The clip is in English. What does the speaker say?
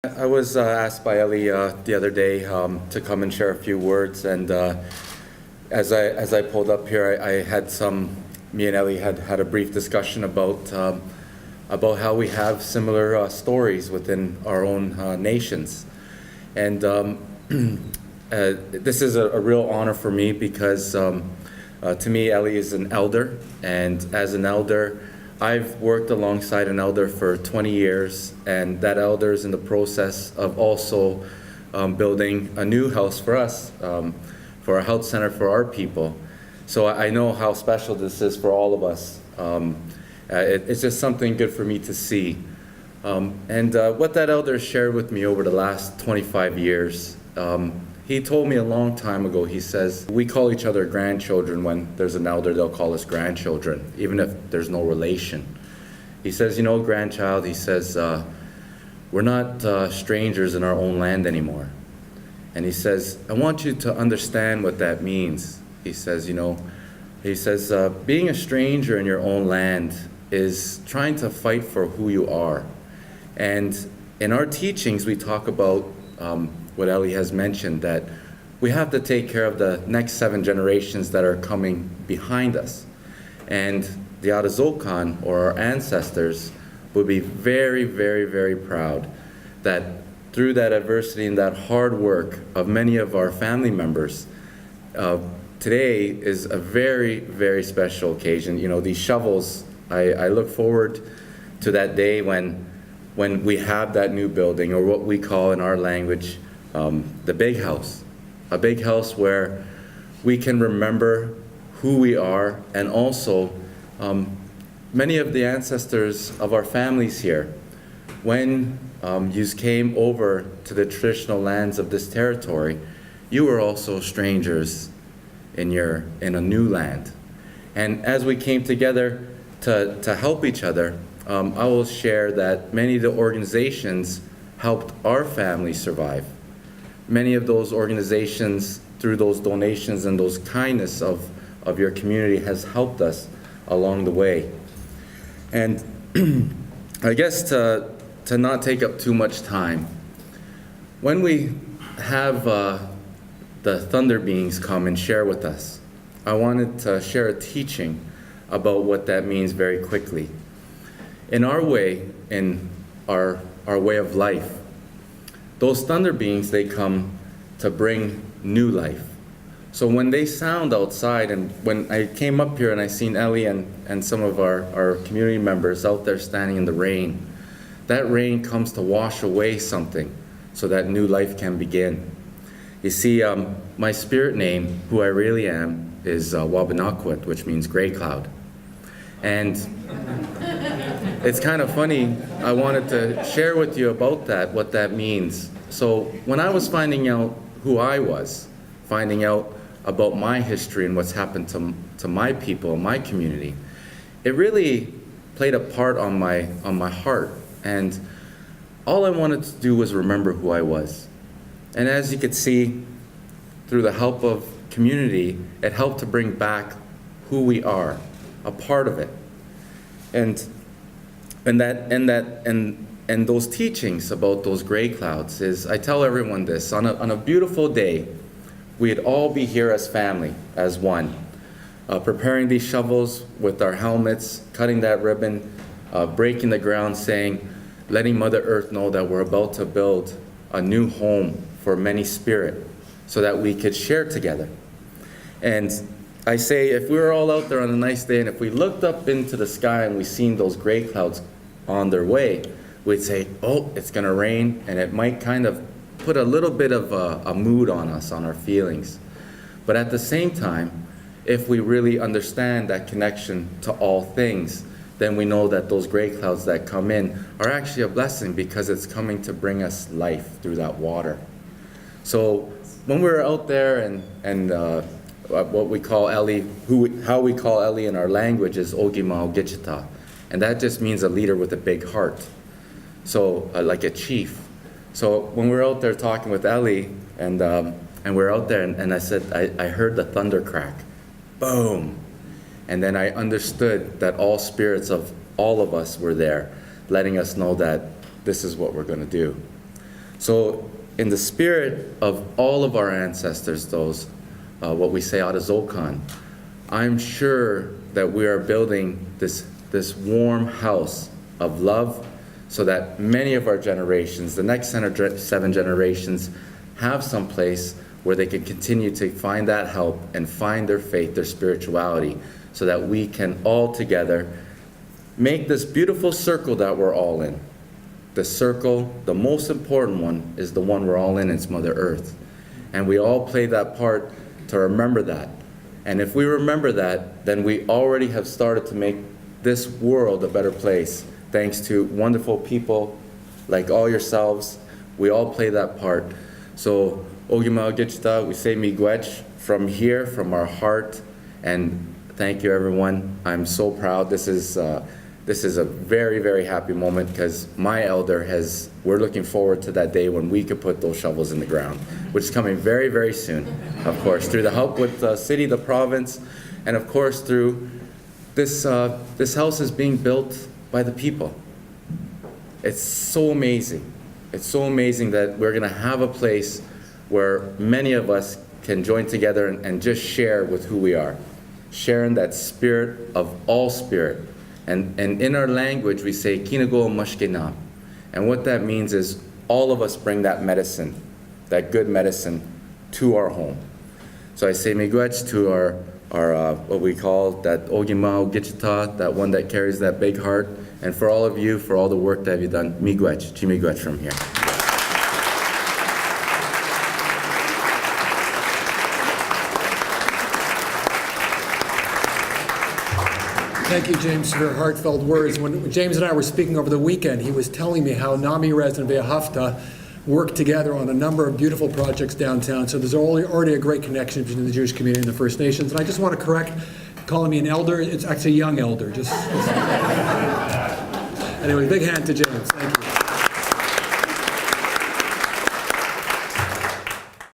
I was asked by Ellie the other day to come and share a few words, and as I pulled up here, me and Ellie had a brief discussion about how we have similar stories within our own nations, and this is a real honor for me because to me, Ellie is an elder, and as an elder, I've worked alongside an elder for 20 years, and that elder is in the process of also building a new house for us, for a health center for our people. So I know how special this is for all of us. It's just something good for me to see. And what that elder shared with me over the last 25 years, he told me a long time ago, he says, we call each other grandchildren. When there's an elder, they'll call us grandchildren, even if there's no relation. He says, you know, grandchild, he says, we're not strangers in our own land anymore. And he says, I want you to understand what that means. He says, being a stranger in your own land is trying to fight for who you are. And in our teachings, we talk about what Ellie has mentioned, that we have to take care of the next 7 generations that are coming behind us. And the Adazolkan, or our ancestors, would be very, very, very proud that through that adversity and that hard work of many of our family members, today is a very, very special occasion. You know, these shovels, I look forward to that day when we have that new building, or what we call in our language, the big house. A big house where we can remember who we are, and also many of the ancestors of our families here. When you came over to the traditional lands of this territory, you were also strangers in a new land. And as we came together to help each other, I will share that many of the organizations helped our family survive. Many of those organizations, through those donations and those kindness of your community, has helped us along the way. And I guess to not take up too much time, when we have the Thunder Beings come and share with us, I wanted to share a teaching about what that means very quickly. In our way, in our way of life, those Thunder Beings, they come to bring new life. So when they sound outside, and when I came up here and I seen Ellie and some of our community members out there standing in the rain, that rain comes to wash away something so that new life can begin. You see, my spirit name, who I really am, is Wabanakawit, which means Greycloud. And it's kind of funny, I wanted to share with you about that, what that means. So when I was finding out who I was, finding out about my history and what's happened to my people, my community, it really played a part on my heart. And all I wanted to do was remember who I was. And as you could see, through the help of community, it helped to bring back who we are, a part of it. And those teachings about those gray clouds is, I tell everyone this, on a beautiful day, we'd all be here as family, as one, preparing these shovels with our helmets, cutting that ribbon, breaking the ground, letting Mother Earth know that we're about to build a new home for many spirit so that we could share together. And I say, if we were all out there on a nice day, and if we looked up into the sky and we seen those gray clouds on their way, we'd say, oh, it's gonna rain, and it might kind of put a little bit of a mood on us, on our feelings. But at the same time, if we really understand that connection to all things, then we know that those gray clouds that come in are actually a blessing, because it's coming to bring us life through that water. So when we're out there and what we call Ellie, how we call Ellie in our language is Ogima Ogichita, and that just means a leader with a big heart. So like a chief. So when we're out there talking with Ellie, and we're out there, and I said, I heard the thunder crack, boom. And then I understood that all spirits of all of us were there, letting us know that this is what we're going to do. So in the spirit of all of our ancestors, those, what we say Adazolkan, I'm sure that we are building this warm house of love so that many of our generations, the next 7 generations, have some place where they can continue to find that help and find their faith, their spirituality, so that we can all together make this beautiful circle that we're all in. The circle, the most important one, is the one we're all in, it's Mother Earth. And we all play that part to remember that. And if we remember that, then we already have started to make this world a better place, thanks to wonderful people like all yourselves. We all play that part. So, Ogima Gichita, we say miigwech from here, from our heart, and thank you, everyone. I'm so proud. This is a very, very happy moment because my elder we're looking forward to that day when we could put those shovels in the ground, which is coming very, very soon, of course, through the help with the city, the province, and of course through this house is being built by the people. It's so amazing. It's so amazing that we're gonna have a place where many of us can join together and just share with who we are, sharing that spirit of all spirit. And in our language, we say, Kinago mashkena. And what that means is all of us bring that medicine, that good medicine, to our home. So I say miigwech to our what we call that Ogima Gichita, that one that carries that big heart. And for all of you, for all the work that you've done, miigwech, chimiigwech from here. Thank you, James, for your heartfelt words. When James and I were speaking over the weekend, he was telling me how Nami Res and Ve'ahafta work together on a number of beautiful projects downtown. So there's already a great connection between the Jewish community and the First Nations. And I just want to correct calling me an elder. It's actually a young elder. Anyway, big hand to James. Thank you.